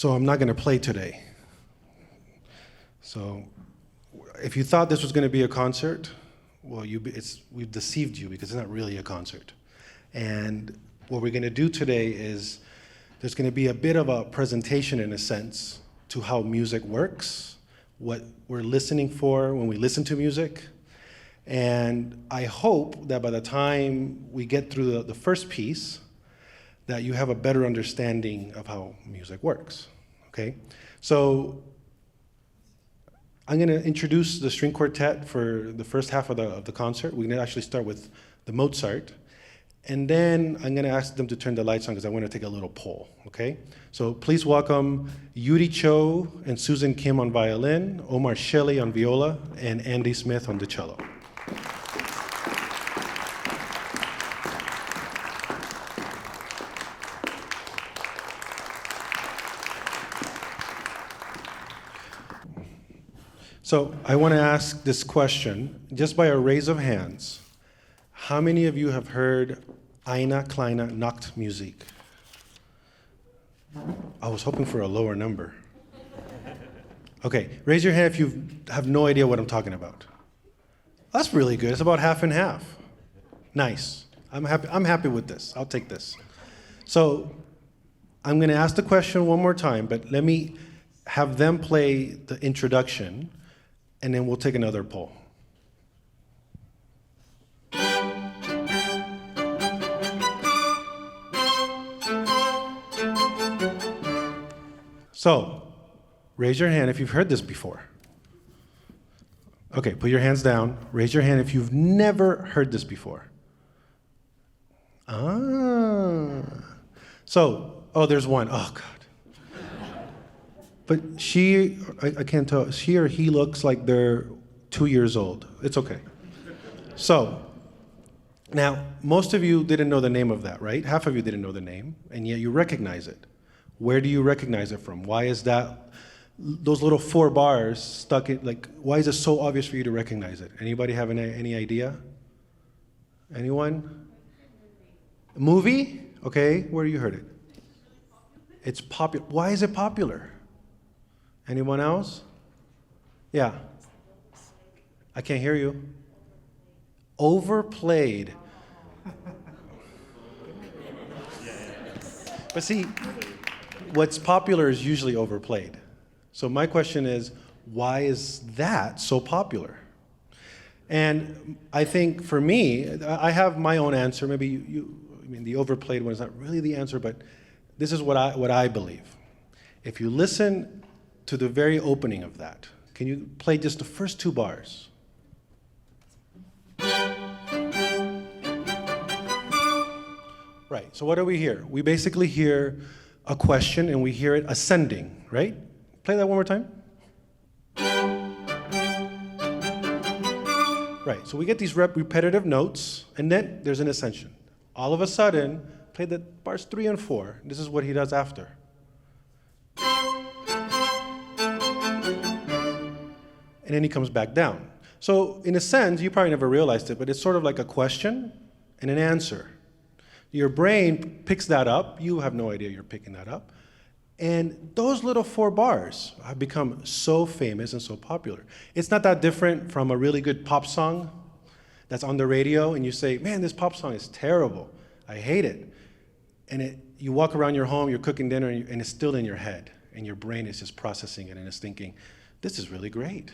So I'm not going to play today. So if you thought this was going to be a concert, well, we've deceived you because it's not really a concert. And what we're going to do today is there's going to be a bit of a presentation, in a sense, to how music works, what we're listening for when we listen to music. And I hope that by the time we get through the first piece, that you have a better understanding of how music works, okay? So I'm gonna introduce the string quartet for the first half of the concert. We're gonna actually start with the Mozart, and then I'm gonna ask them to turn the lights on because I wanna take a little poll, okay? So please welcome Yuri Cho and Susan Kim on violin, Omar Shelly on viola, and Andy Smith on the cello. So I want to ask this question, just by a raise of hands. How many of you have heard Eine Kleine Nacthmusik? I was hoping for a lower number. Okay, raise your hand if you have no idea what I'm talking about. That's really good. It's about half and half. Nice. I'm happy with this. I'll take this. So I'm going to ask the question one more time, but let me have them play the introduction, and then we'll take another poll. So, raise your hand if you've heard this before. Okay, put your hands down. Raise your hand if you've never heard this before. So, there's one. Oh, God. But I can't tell, she or he looks like they're 2 years old. It's okay. So, now, most of you didn't know the name of that, right? Half of you didn't know the name, and yet you recognize it. Where do you recognize it from? Why is that, those little 4 bars stuck in, like, why is it so obvious for you to recognize it? Anybody have any idea? Anyone? A movie? Okay, where you heard it? It's popular. Why is it popular? Anyone else? Yeah. I can't hear you. Overplayed. But see, what's popular is usually overplayed. So my question is, why is that so popular? And I think for me, I have my own answer. Maybe I mean, the overplayed one is not really the answer, but this is what I believe. If you listen to the very opening of that, can you play just the first 2 bars? Right, so what do we hear? We basically hear a question and we hear it ascending, right? Play that one more time. Right, so we get these repetitive notes, and then there's an ascension. All of a sudden, play the bars 3 and 4. This is what he does after. And then he comes back down. So in a sense, you probably never realized it, but it's sort of like a question and an answer. Your brain picks that up. You have no idea you're picking that up. And those little 4 bars have become so famous and so popular. It's not that different from a really good pop song that's on the radio, and you say, man, this pop song is terrible. I hate it. And you walk around your home, you're cooking dinner, and it's still in your head. And your brain is just processing it and it's thinking, this is really great.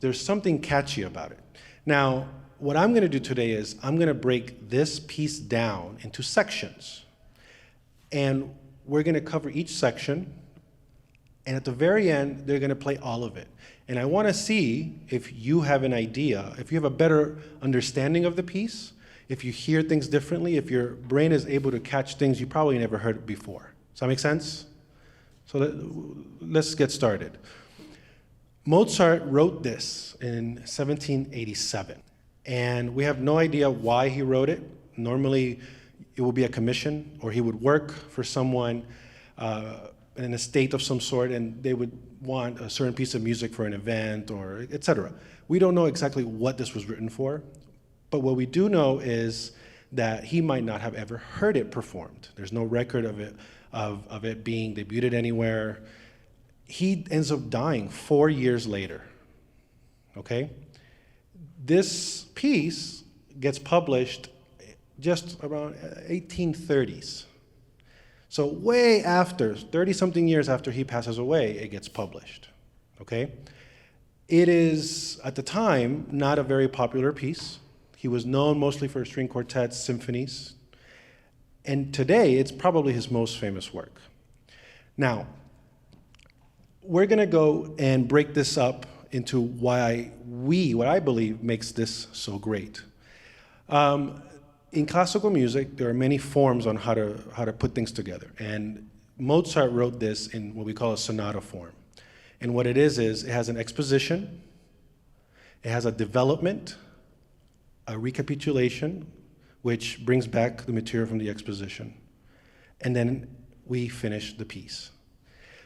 There's something catchy about it. Now, what I'm going to do today is I'm going to break this piece down into sections. And we're going to cover each section. And at the very end, they're going to play all of it. And I want to see if you have an idea, if you have a better understanding of the piece, if you hear things differently, if your brain is able to catch things you probably never heard before. Does that make sense? So let's get started. Mozart wrote this in 1787, and we have no idea why he wrote it. Normally, it would be a commission, or he would work for someone in a state of some sort, and they would want a certain piece of music for an event, or etc. We don't know exactly what this was written for, but what we do know is that he might not have ever heard it performed. There's no record of it being debuted anywhere. he ends up dying 4 years later, okay? This piece gets published just around 1830s. So way after, 30-something years after he passes away, it gets published, okay? It is, at the time, not a very popular piece. He was known mostly for string quartets, symphonies, and today it's probably his most famous work. Now, we're gonna go and break this up into what I believe makes this so great. In classical music, there are many forms on how to put things together, and Mozart wrote this in what we call a sonata form. And what it is it has an exposition, it has a development, a recapitulation, which brings back the material from the exposition, and then we finish the piece.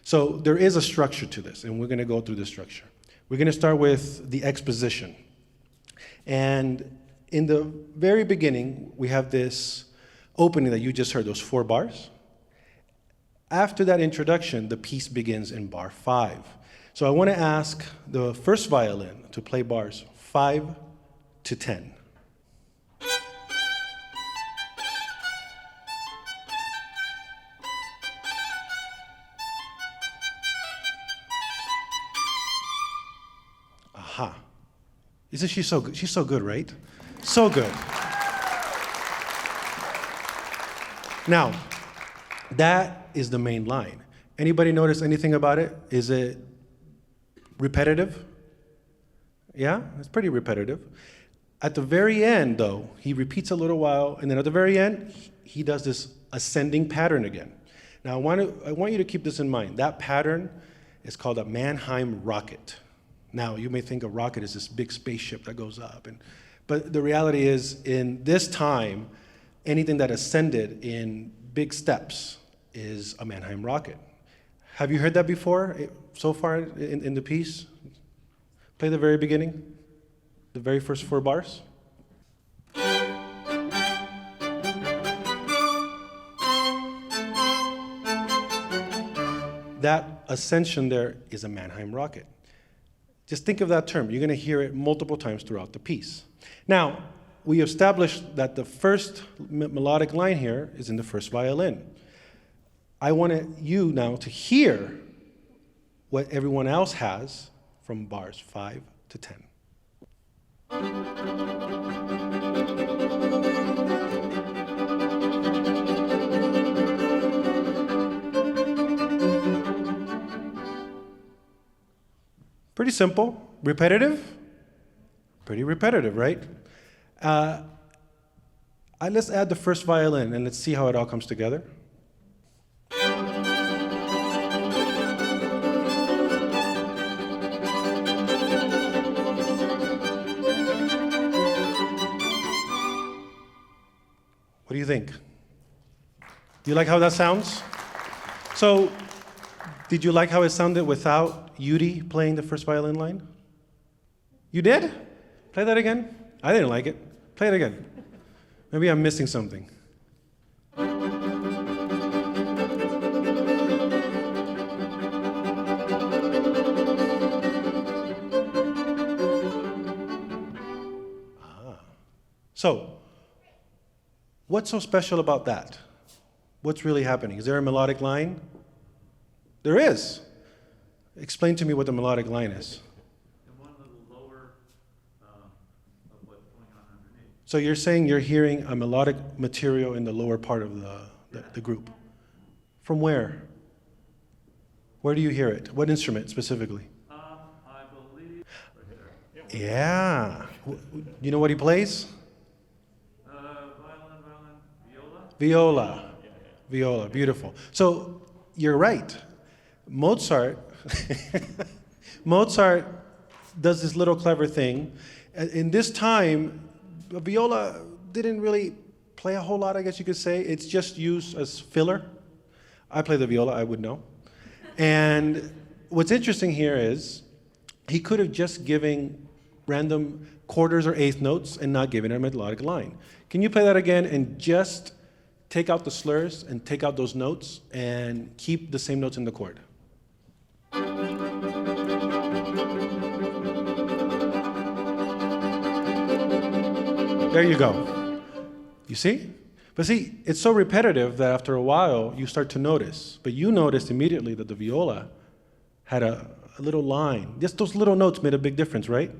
So there is a structure to this, and we're gonna go through the structure. We're gonna start with the exposition. And in the very beginning, we have this opening that you just heard, those 4 bars. After that introduction, the piece begins in bar 5. So I wanna ask the first violin to play bars 5 to 10. Aha. Isn't she so good? She's so good, right? So good. Now, that is the main line. Anybody notice anything about it? Is it repetitive? Yeah, it's pretty repetitive. At the very end, though, he repeats a little while, and then at the very end, he does this ascending pattern again. Now, I want you to keep this in mind. That pattern is called a Mannheim rocket. Now, you may think a rocket is this big spaceship that goes up, but the reality is, in this time, anything that ascended in big steps is a Mannheim rocket. Have you heard that before, so far in the piece? Play the very beginning, the very first 4 bars. That ascension there is a Mannheim rocket. Just think of that term. You're going to hear it multiple times throughout the piece. Now, we established that the first melodic line here is in the first violin. I want you now to hear what everyone else has from bars 5 to 10. Pretty simple. Repetitive? Pretty repetitive, right? Let's add the first violin and let's see how it all comes together. What do you think? Do you like how that sounds? So, did you like how it sounded without Yuri playing the first violin line? You did? Play that again? I didn't like it. Play it again. Maybe I'm missing something. So, what's so special about that? What's really happening? Is there a melodic line? There is. Explain to me what the melodic line is. And one little lower of what's going on underneath. So you're saying you're hearing a melodic material in the lower part of the group. From where? Where do you hear it? What instrument specifically? I believe right there. Yeah. You know what he plays? Violin, viola. Viola. Viola, beautiful. So you're right. Mozart does this little clever thing. In this time, viola didn't really play a whole lot, I guess you could say. It's just used as filler. I play the viola, I would know. And what's interesting here is he could have just given random quarters or eighth notes and not given a melodic line. Can you play that again and just take out the slurs and take out those notes and keep the same notes in the chord? There you go. You see? But see, it's so repetitive that after a while you start to notice. But you noticed immediately that the viola had a little line. Just those little notes made a big difference, right?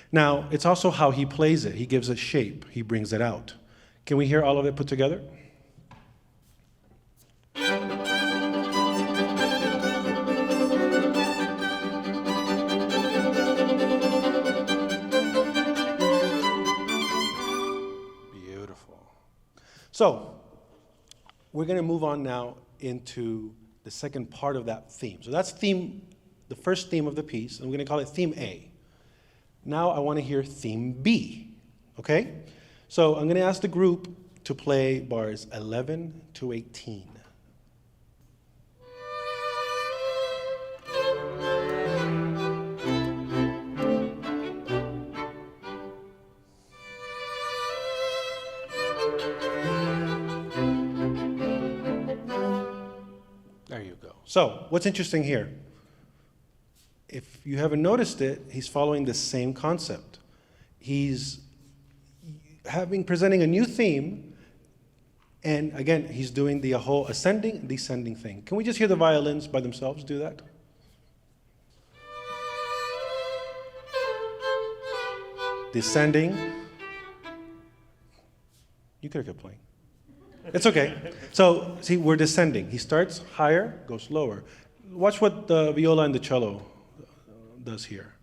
Now, it's also how he plays it. He gives it shape. He brings it out. Can we hear all of it put together? Beautiful. So, we're going to move on now into the second part of that theme. So that's the first theme of the piece, and we're going to call it theme A. Now I want to hear theme B, okay? So I'm going to ask the group to play bars 11 to 18. There you go. So what's interesting here? If you haven't noticed it, he's following the same concept. He's presenting a new theme, and again, he's doing the whole ascending, descending thing. Can we just hear the violins by themselves do that? Descending. You could have kept playing. It's okay. So, see, we're descending. He starts higher, goes lower. Watch what the viola and the cello does here.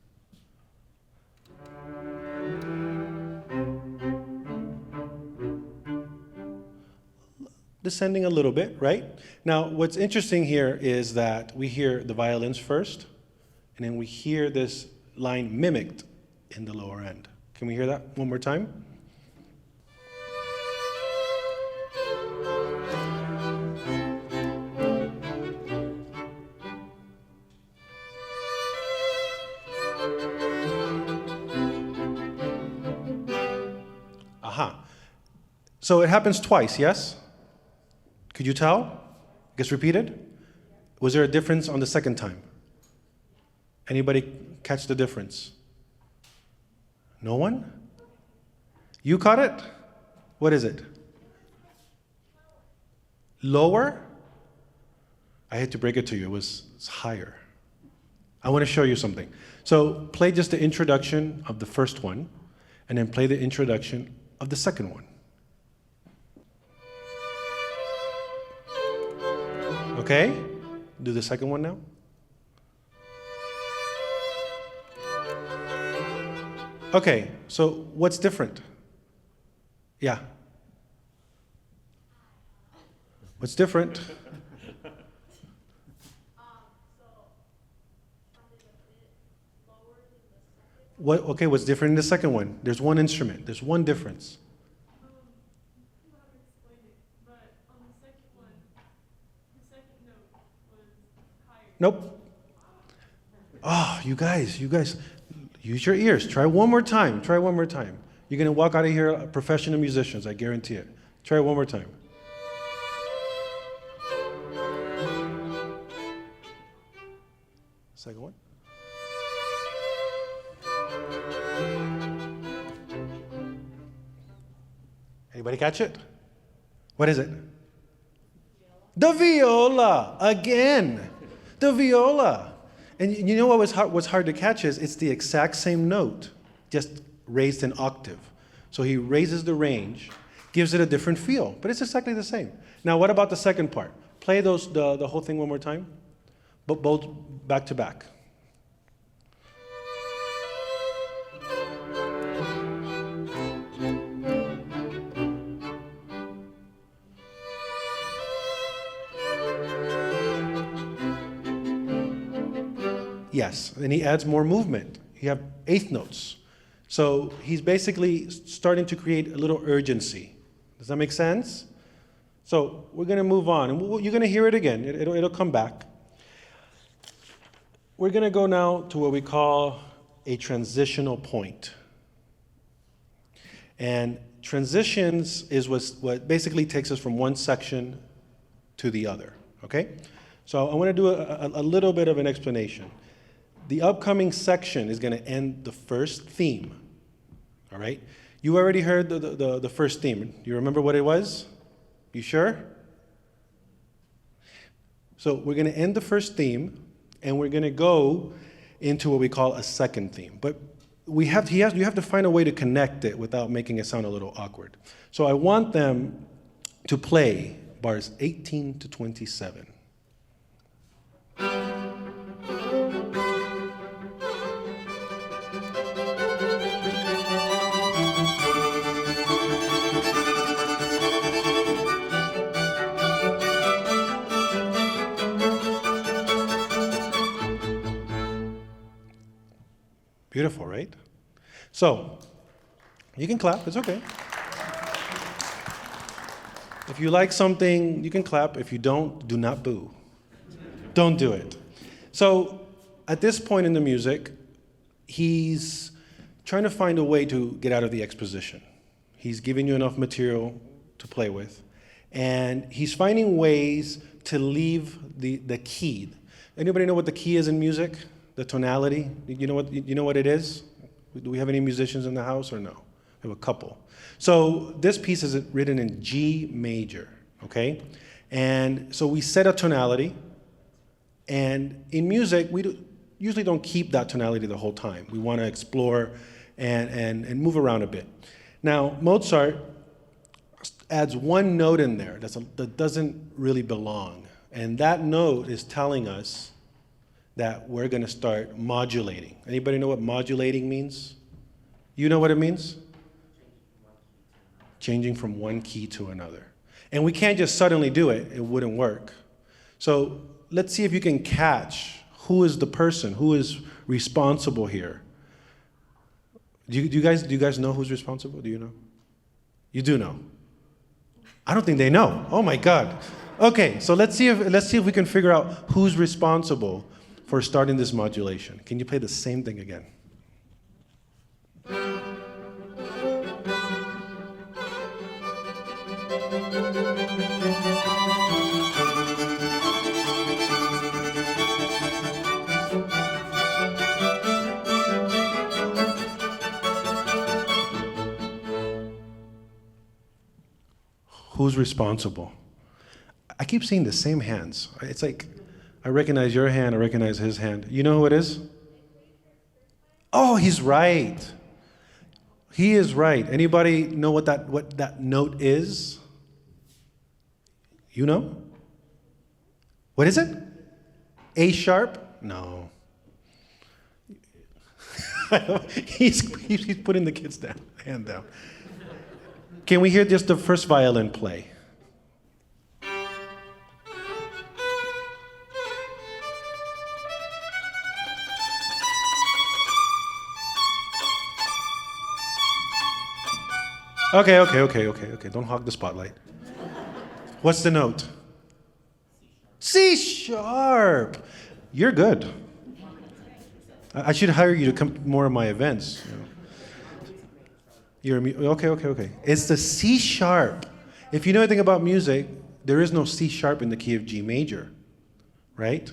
Descending a little bit, right? Now, what's interesting here is that we hear the violins first, and then we hear this line mimicked in the lower end. Can we hear that one more time? Aha. So it happens twice, yes? Could you tell? Gets repeated? Was there a difference on the second time? Anybody catch the difference? No one? You caught it? What is it? Lower? I hate to break it to you, it's higher. I want to show you something. So play just the introduction of the first one, and then play the introduction of the second one. Okay? Do the second one now. Okay, so what's different? Yeah. What's different? Okay, what's different in the second one? There's one instrument. There's one difference. Nope. Oh, you guys, use your ears. Try one more time. Try one more time. You're going to walk out of here professional musicians, I guarantee it. Try it one more time. Second one. Anybody catch it? What is it? The viola, again. The viola. And you know what's hard to catch is it's the exact same note, just raised an octave. So he raises the range, gives it a different feel, but it's exactly the same. Now, what about the second part? Play the whole thing one more time, but both back to back. Yes, and he adds more movement. You have eighth notes. So he's basically starting to create a little urgency. Does that make sense? So we're going to move on, and you're going to hear it again. It'll come back. We're going to go now to what we call a transitional point. And transitions is what basically takes us from one section to the other, okay? So I want to do a little bit of an explanation. The upcoming section is going to end the first theme, all right? You already heard the first theme. You remember what it was? You sure? So we're going to end the first theme, and we're going to go into what we call a second theme. But you have to find a way to connect it without making it sound a little awkward. So I want them to play bars 18 to 27. Beautiful, right? So, you can clap, it's okay. If you like something, you can clap. If you don't, do not boo. Don't do it. So, at this point in the music, he's trying to find a way to get out of the exposition. He's giving you enough material to play with, and he's finding ways to leave the key. Anybody know what the key is in music? The tonality? You know what it is? Do we have any musicians in the house or no? We have a couple. So this piece is written in G major, okay? And so we set a tonality, and in music, usually don't keep that tonality the whole time. We want to explore and move around a bit. Now, Mozart adds one note in there that doesn't really belong, and that note is telling us that we're going to start modulating. Anybody know what modulating means? You know what it means? Changing from one key to another. And we can't just suddenly do it. It wouldn't work. So let's see if you can catch who is the person, who is responsible here. Do you guys know who's responsible? Do you know? You do know. I don't think they know. Oh my God. Okay, so let's see if we can figure out who's responsible for starting this modulation. Can you play the same thing again? Who's responsible? I keep seeing the same hands. It's like, I recognize your hand, I recognize his hand. You know who it is? Oh, he's right. He is right. Anybody know what that note is? You know? What is it? A sharp? No. he's putting the kids down, hand down. Can we hear just the first violin play? Okay. Don't hog the spotlight. What's the note? C sharp. You're good. I should hire you to come to more of my events. Okay. It's the C sharp. If you know anything about music, there is no C sharp in the key of G major, right?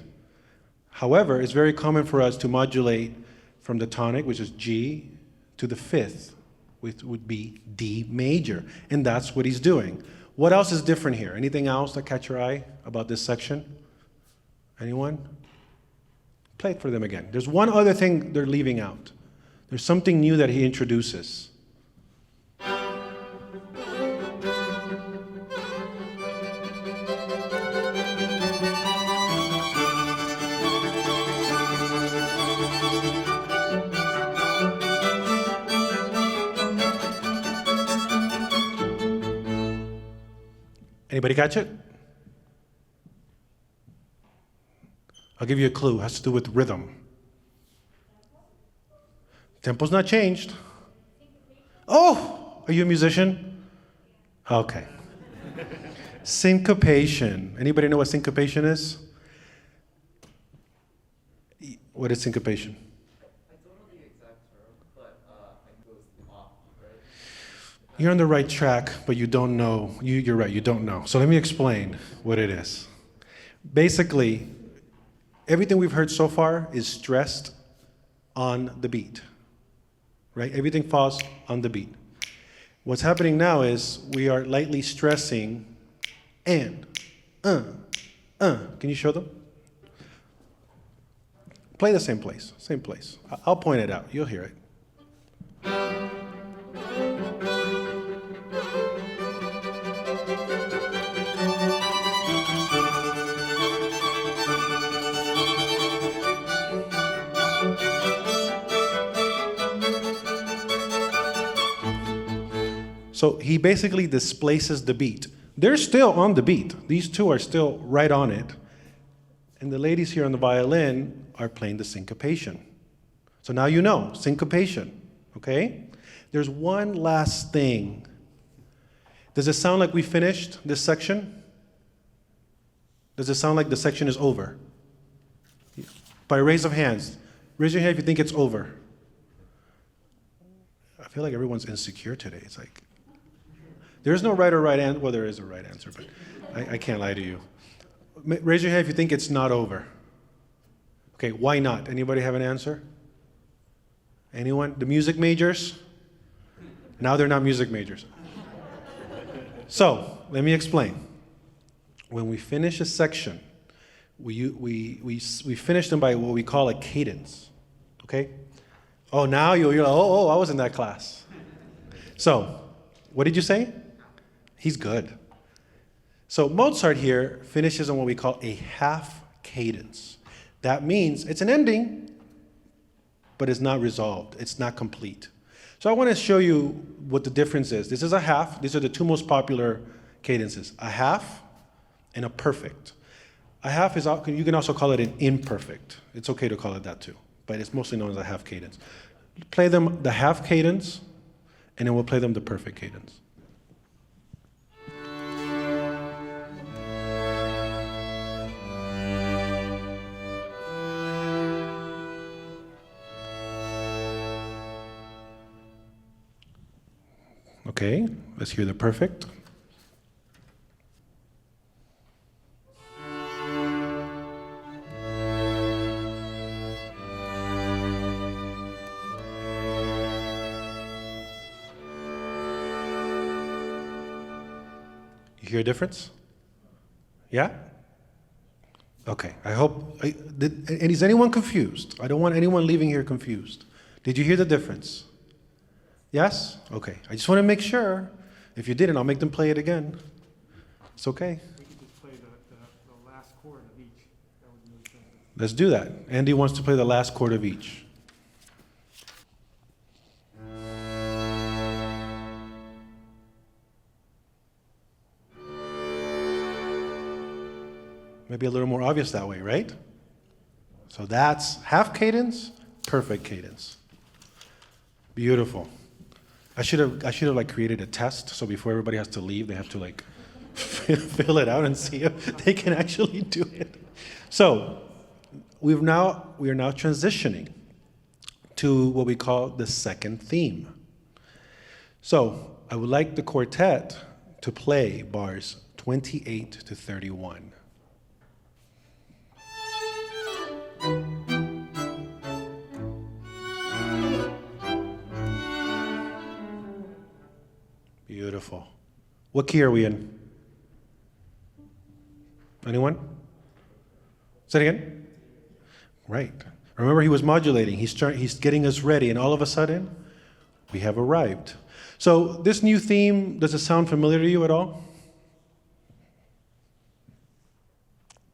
However, it's very common for us to modulate from the tonic, which is G, to the fifth, which would be D major. And that's what he's doing. What else is different here? Anything else that catch your eye about this section? Anyone? Play it for them again. There's one other thing they're leaving out. There's something new that he introduces. Anybody catch it? I'll give you a clue. It has to do with rhythm. Tempo's not changed. Oh, are you a musician? Okay. Syncopation. Anybody know what syncopation is? What is syncopation? I don't know the exact term, but it goes off, right? You're on the right track, but you don't know. You're right, you don't know. So let me explain what it is. Basically, everything we've heard so far is stressed on the beat, right? Everything falls on the beat. What's happening now is we are lightly stressing and, Can you show them? Play the same place, same place. I'll point it out, you'll hear it. So he basically displaces the beat. They're still on the beat. These two are still right on it. And the ladies here on the violin are playing the syncopation. So now you know, syncopation, okay? There's one last thing. Does it sound like we finished this section? Does it sound like the section is over? By raise of hands. Raise your hand if you think it's over. I feel like everyone's insecure today. It's like, there's no right or right answer. Well, there is a right answer, but I can't lie to you. Raise your hand if you think it's not over. Okay, why not? Anybody have an answer? Anyone? The music majors? Now they're not music majors. So, let me explain. When we finish a section, we finish them by what we call a cadence, okay? Oh, now you're like, oh, I was in that class. So, what did you say? He's good. So Mozart here finishes on what we call a half cadence. That means it's an ending, but it's not resolved. It's not complete. So I want to show you what the difference is. This is a half. These are the two most popular cadences, a half and a perfect. A half is, you can also call it an imperfect. It's okay to call it that too, but it's mostly known as a half cadence. Play them the half cadence, and then we'll play them the perfect cadence. Okay, let's hear the perfect. You hear a difference? Yeah? Okay, I hope, and is anyone confused? I don't want anyone leaving here confused. Did you hear the difference? Yes? Okay. I just want to make sure. If you didn't, I'll make them play it again. It's okay. We could just play the last chord of each. That would make sense. Let's do that. Andy wants to play the last chord of each. Maybe a little more obvious that way, right? So that's half cadence, perfect cadence. Beautiful. I should have like created a test, so before everybody has to leave, they have to like fill it out and see if they can actually do it. So we are now transitioning to what we call the second theme. So I would like the quartet to play bars 28 to 31. Beautiful. What key are we in? Anyone? Say it again? Right. Remember, he was modulating. He's getting us ready, and all of a sudden, we have arrived. So this new theme, does it sound familiar to you at all?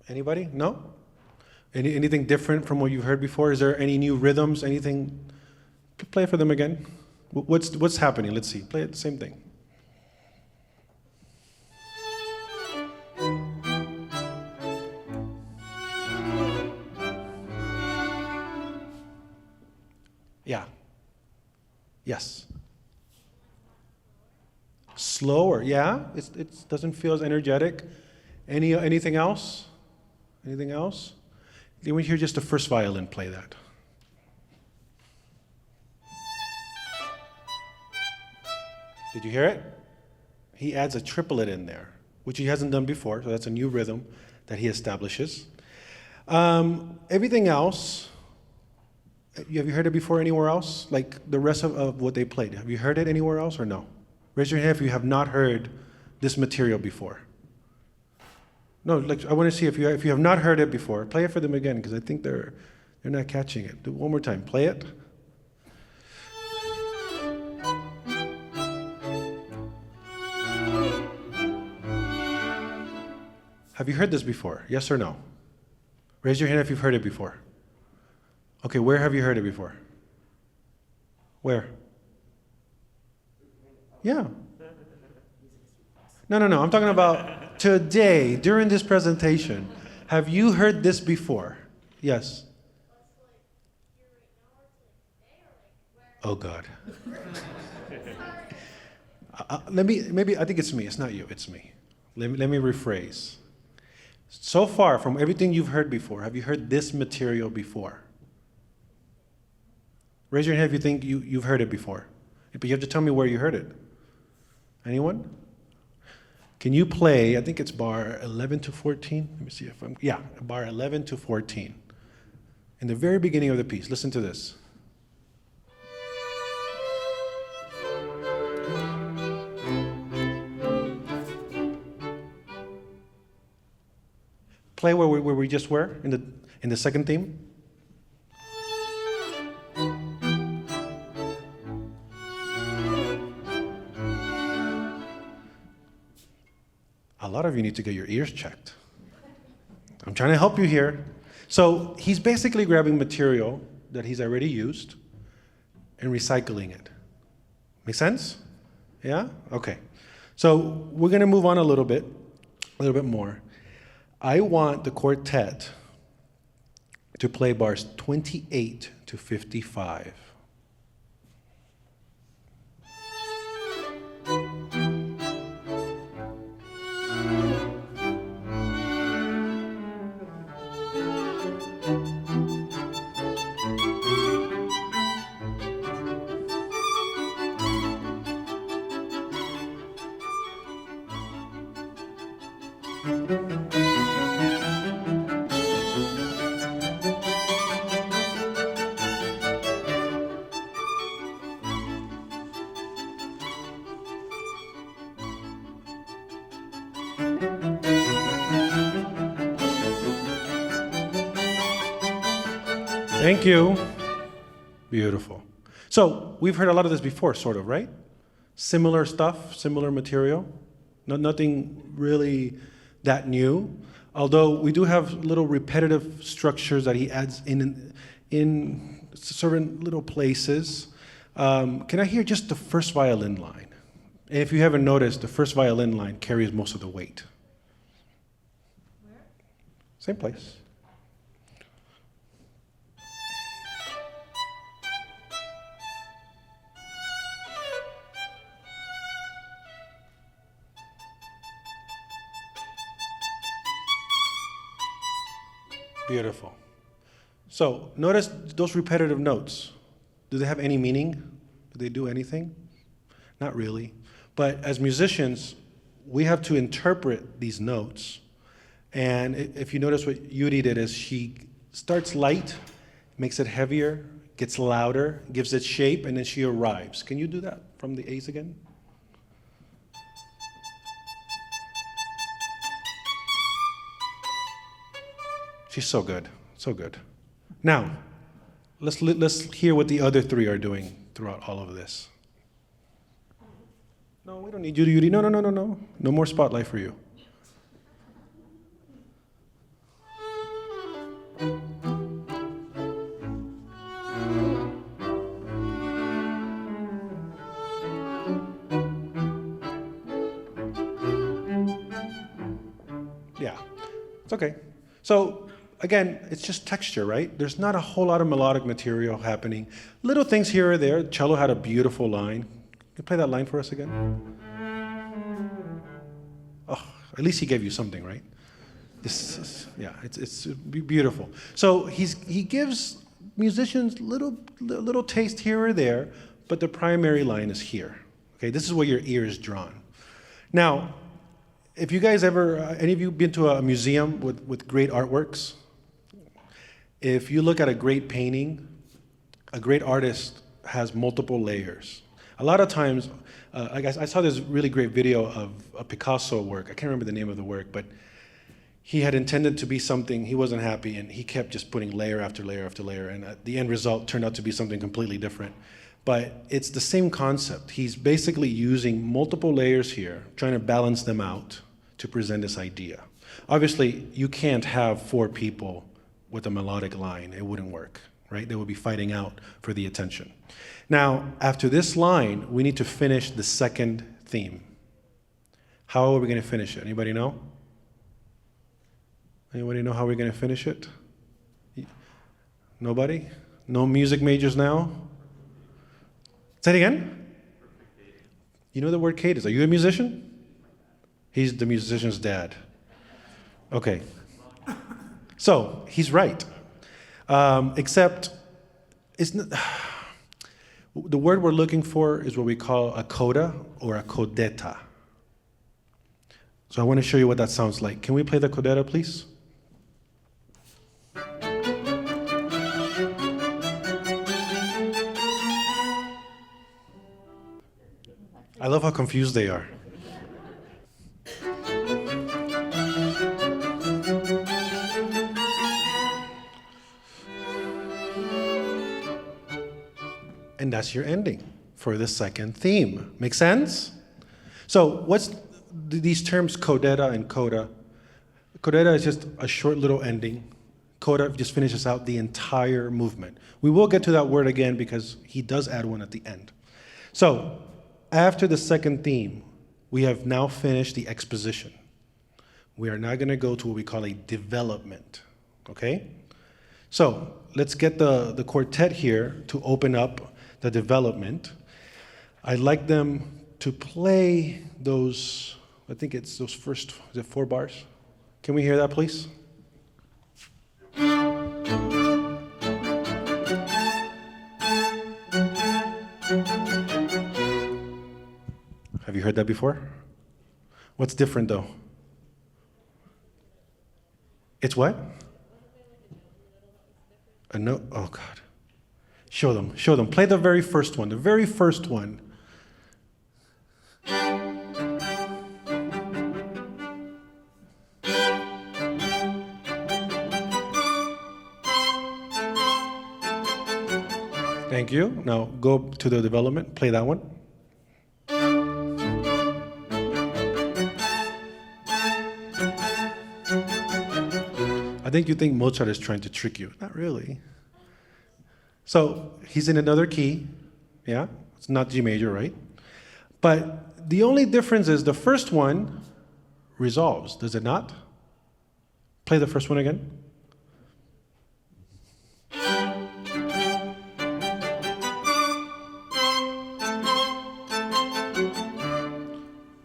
Anybody? No? Anything different from what you've heard before? Is there any new rhythms? Anything? Play it for them again. What's happening? Let's see. Play it, the same thing. Yeah. Yes. Slower. Yeah. It doesn't feel as energetic. Anything else? Anything else? Let me hear just the first violin play that. Did you hear it? He adds a triplet in there, which he hasn't done before, so that's a new rhythm that he establishes. Everything else, have you heard it before anywhere else? Like the rest of what they played. Have you heard it anywhere else or no? Raise your hand if you have not heard this material before. No, like I want to see if you have not heard it before. Play it for them again because I think they're not catching it. Do it one more time. Play it. Have you heard this before? Yes or no? Raise your hand if you've heard it before. Okay, where have you heard it before? Where? Yeah. No. I'm talking about today, during this presentation. Have you heard this before? Yes. Oh, God. I think it's me. It's not you. It's me. Let me rephrase. So far, from everything you've heard before, have you heard this material before? Raise your hand if you think you've heard it before. But you have to tell me where you heard it. Anyone? Can you play, I think it's bar 11 to 14? Let me see if bar 11 to 14. In the very beginning of the piece, listen to this. Play where we just were, in the second theme. A lot of you need to get your ears checked. I'm trying to help you here. So he's basically grabbing material that he's already used and recycling it. Make sense? Yeah? Okay. So we're going to move on a little bit more. I want the quartet to play bars 28 to 55. Thank you. Beautiful. So we've heard a lot of this before, sort of, right? Similar stuff, similar material. Nothing really that new. Although we do have little repetitive structures that he adds in certain little places. Can I hear just the first violin line? And if you haven't noticed, the first violin line carries most of the weight. Where? Same place. Beautiful. So notice those repetitive notes. Do they have any meaning? Do they do anything? Not really. But as musicians, we have to interpret these notes. And if you notice what Yuri did is she starts light, makes it heavier, gets louder, gives it shape, and then she arrives. Can you do that from the A's again? She's so good, so good. Now, let's hear what the other three are doing throughout all of this. No, we don't need you, Yuri. No. No more spotlight for you. Yeah, it's okay. So, again, it's just texture, right? There's not a whole lot of melodic material happening. Little things here or there. Cello had a beautiful line. Can you play that line for us again? Oh, at least he gave you something, right? It's beautiful. So he gives musicians little taste here or there, but the primary line is here. Okay, this is where your ear is drawn. Now, if you guys any of you been to a museum with great artworks? If you look at a great painting, a great artist has multiple layers. A lot of times, I saw this really great video of a Picasso work. I can't remember the name of the work, but he had intended to be something, he wasn't happy, and he kept just putting layer after layer after layer, and the end result turned out to be something completely different. But it's the same concept. He's basically using multiple layers here, trying to balance them out to present this idea. Obviously, you can't have 4 people with a melodic line. It wouldn't work, right? They would be fighting out for the attention. Now, after this line, we need to finish the second theme. How are we going to finish it? Anybody know? Anybody know how we're going to finish it? Nobody? No music majors now? Say it again? You know the word cadence. Are you a musician? He's the musician's dad. Okay. So, he's right. Except, it's not, the word we're looking for is what we call a coda or a codetta. So I want to show you what that sounds like. Can we play the codetta, please? I love how confused they are. And that's your ending for the second theme. Make sense? So what's these terms codetta and coda? Codetta is just a short little ending. Coda just finishes out the entire movement. We will get to that word again because he does add one at the end. So after the second theme, we have now finished the exposition. We are now going to go to what we call a development, okay? So let's get the quartet here to open up the development. I'd like them to play those, I think it's those first, is it 4 bars? Can we hear that, please? Have you heard that before? What's different though? It's what? A note? Oh God. Show them, show them. Play the very first one, the very first one. Thank you. Now go to the development, play that one. I think you think Mozart is trying to trick you. Not really. So he's in another key, yeah? It's not G major, right? But the only difference is the first one resolves, does it not? Play the first one again.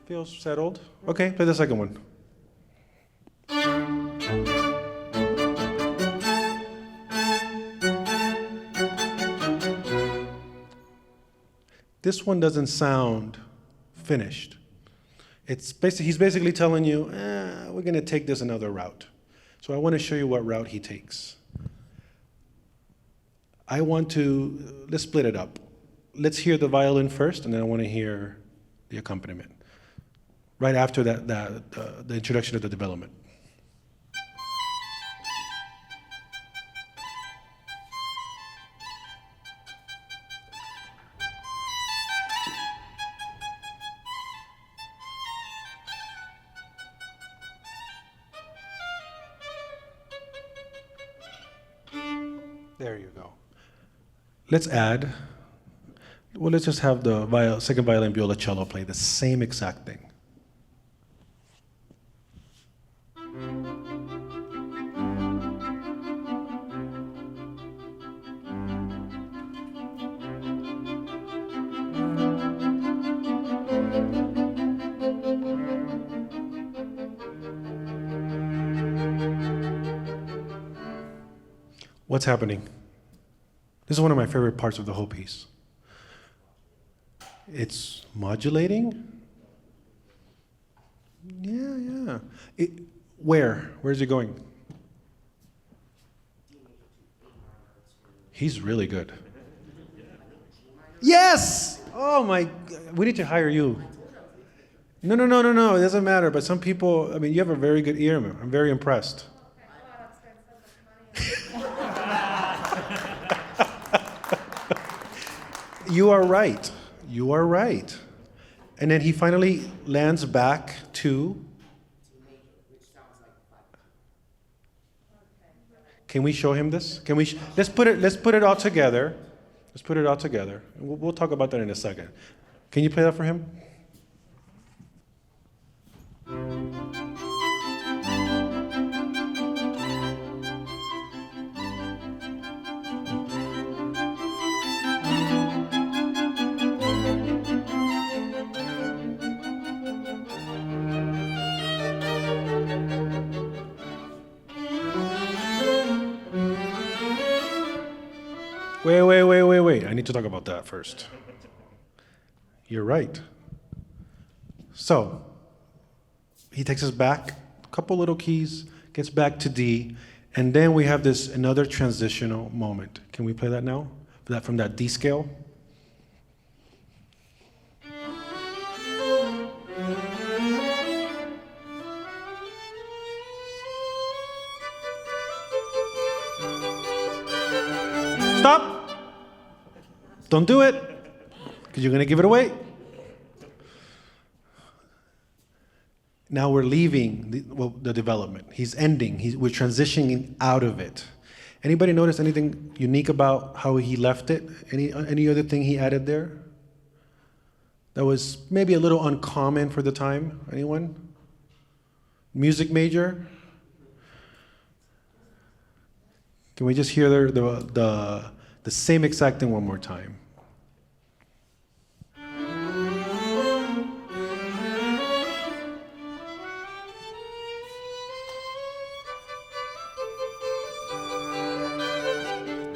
Feels settled. Okay, play the second one. This one doesn't sound finished. He's basically telling you, we're going to take this another route. So I want to show you what route he takes. Let's split it up. Let's hear the violin first, and then I want to hear the accompaniment. Right after that, the introduction of the development. There you go. Let's just have the second violin, viola, cello play the same exact thing. What's happening? This is one of my favorite parts of the whole piece. It's modulating. Yeah. Where's he going? He's really good. Yes! Oh my, we need to hire you. No, it doesn't matter, but some people, I mean, you have a very good ear, man. I'm very impressed. You are right. You are right. And then he finally lands back to. Can we show him this? Can we? Let's put it all together. Let's put it all together. We'll talk about that in a second. Can you play that for him? Wait. I need to talk about that first. You're right. So, he takes us back, a couple little keys, gets back to D, and then we have this another transitional moment. Can we play that now? From that D scale? Stop! Don't do it, because you're going to give it away. Now we're leaving the development. He's ending. We're transitioning out of it. Anybody notice anything unique about how he left it? Any other thing he added there? That was maybe a little uncommon for the time. Anyone? Music major? Can we just hear the same exact thing one more time?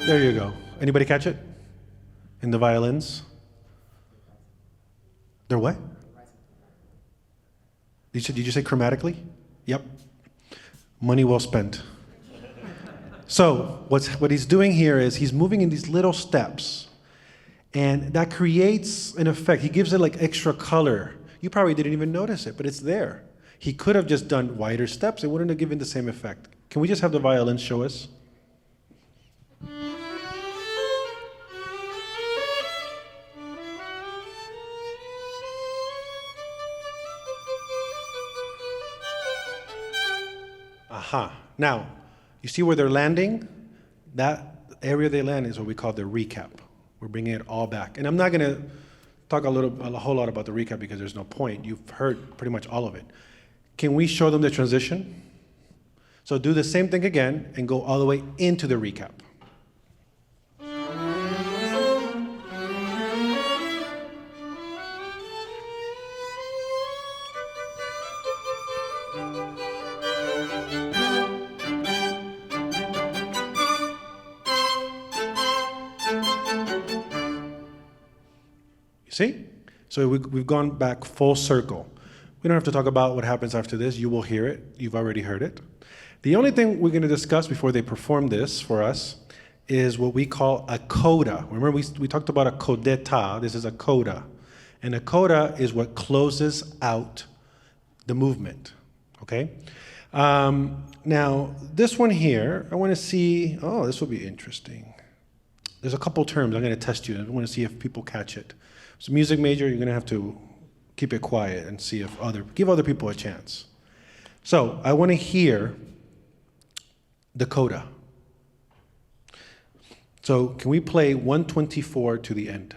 There you go. Anybody catch it? In the violins? They're what? Did you say chromatically? Yep. Money well spent. So what he's doing here is he's moving in these little steps, and that creates an effect. He gives it like extra color. You probably didn't even notice it, but it's there. He could have just done wider steps. It wouldn't have given the same effect. Can we just have the violin show us? Aha. Now, you see where they're landing? That area they land is what we call the recap. We're bringing it all back. And I'm not going to talk a whole lot about the recap because there's no point. You've heard pretty much all of it. Can we show them the transition? So do the same thing again and go all the way into the recap. See? So we've gone back full circle. We don't have to talk about what happens after this. You will hear it. You've already heard it. The only thing we're going to discuss before they perform this for us is what we call a coda. Remember, we talked about a codetta. This is a coda. And a coda is what closes out the movement. Okay? Now, this one here, I want to see, this will be interesting. There's a couple terms I'm going to test you. I want to see if people catch it. So music major, you're going to have to keep it quiet and see if give other people a chance. So I want to hear the coda. So can we play 124 to the end?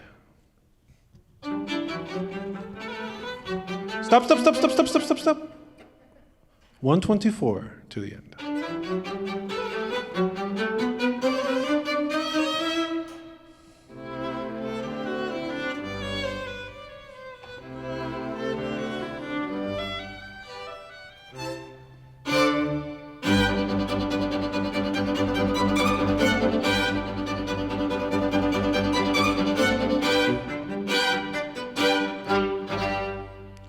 Stop. 124 to the end.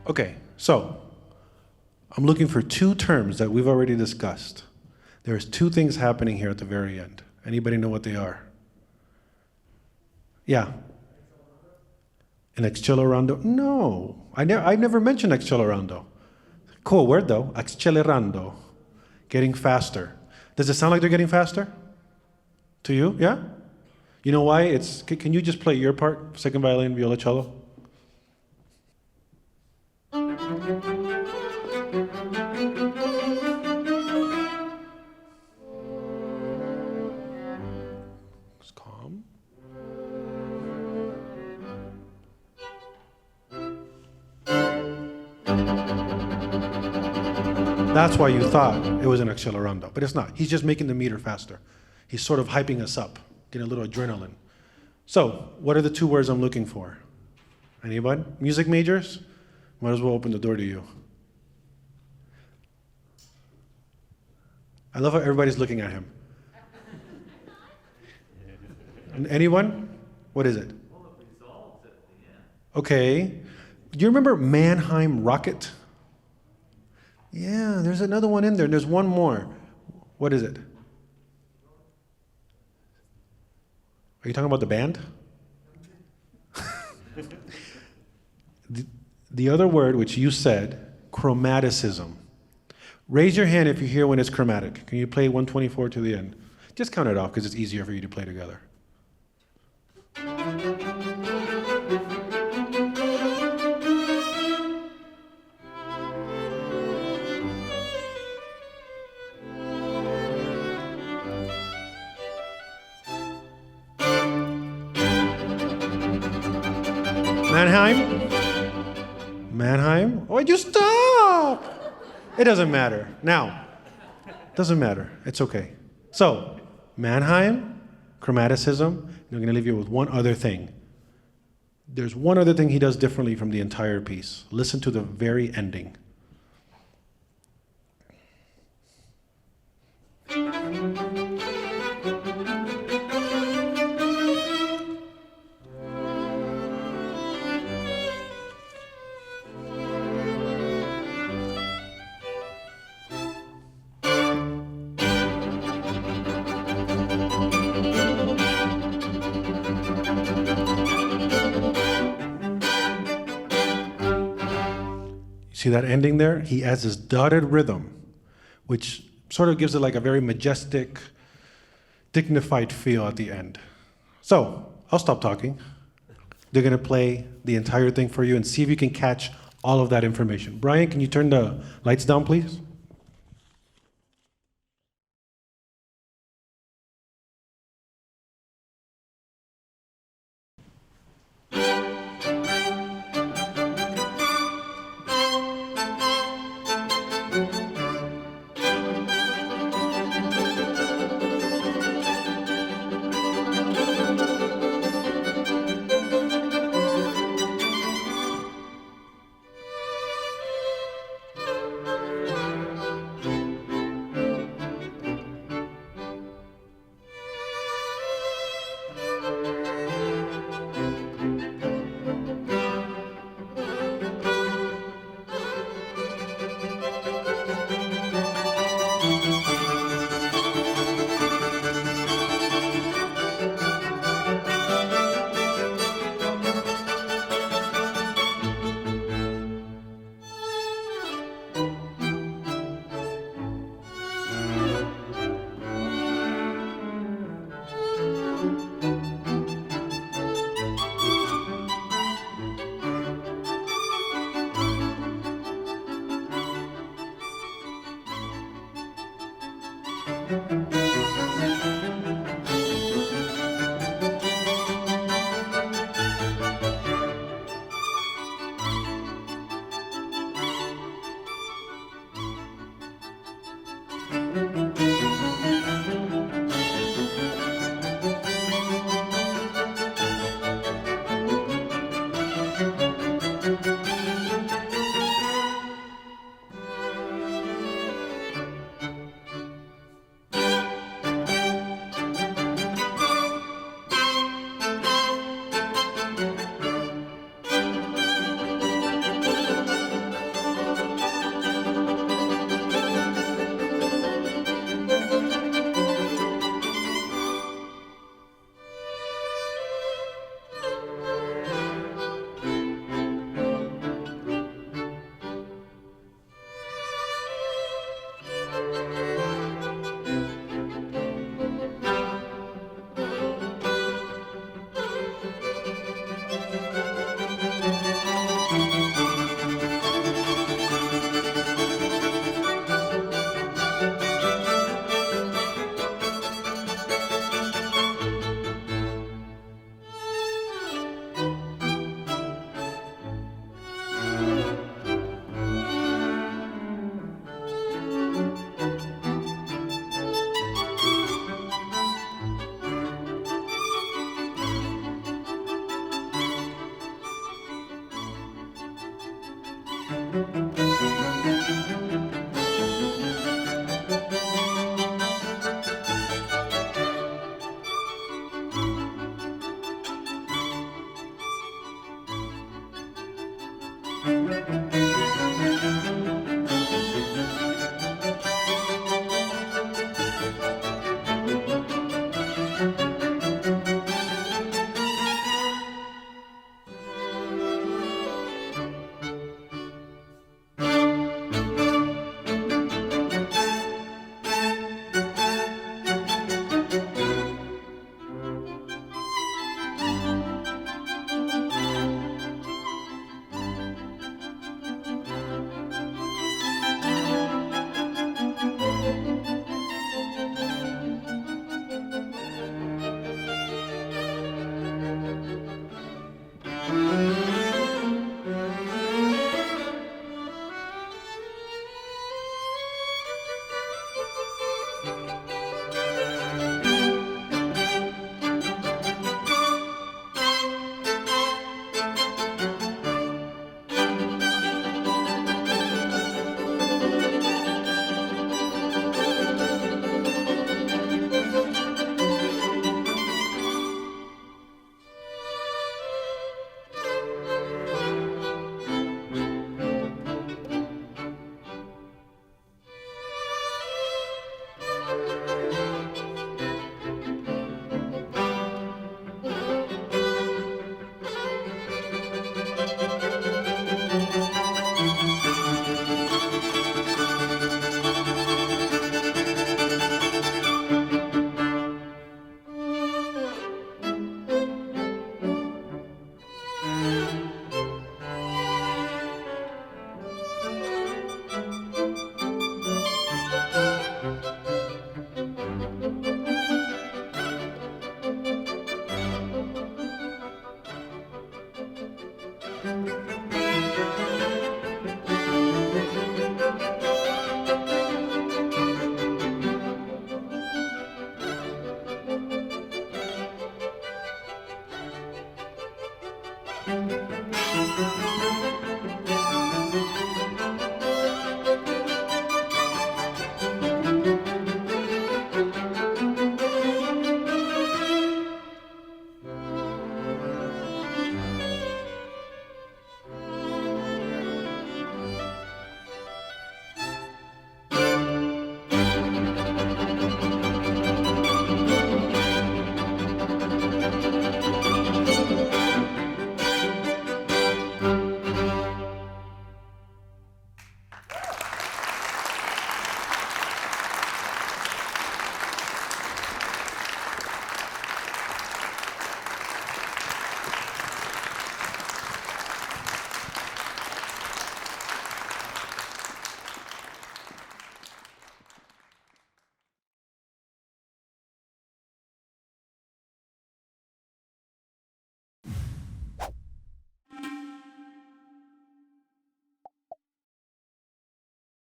Okay, so I'm looking for two terms that we've already discussed. There's two things happening here at the very end. Anybody know what they are? Yeah. An accelerando? No, I never mentioned accelerando. Cool word though, accelerando, getting faster. Does it sound like they're getting faster? To you, yeah? You know why? Can you just play your part, second violin, viola, cello? It's calm. That's why you thought it was an accelerando, but it's not. He's just making the meter faster. He's sort of hyping us up, getting a little adrenaline. So, what are the two words I'm looking for? Anybody? Music majors? Might as well open the door to you. I love how everybody's looking at him. Anyone? What is it? Well, it resolves at the end. Okay. Do you remember Mannheim Rocket? Yeah, there's another one in there. There's one more. What is it? Are you talking about the band? The other word, which you said, chromaticism. Raise your hand if you hear when it's chromatic. Can you play 124 to the end? Just count it off because it's easier for you to play together. Mannheim? Why'd you stop? It doesn't matter. Now, doesn't matter. It's okay. So, Mannheim, chromaticism, and I'm going to leave you with one other thing. There's one other thing he does differently from the entire piece. Listen to the very ending. See that ending there? He adds this dotted rhythm, which sort of gives it like a very majestic, dignified feel at the end. So, I'll stop talking. They're going to play the entire thing for you and see if you can catch all of that information. Brian, can you turn the lights down, please? Thank you.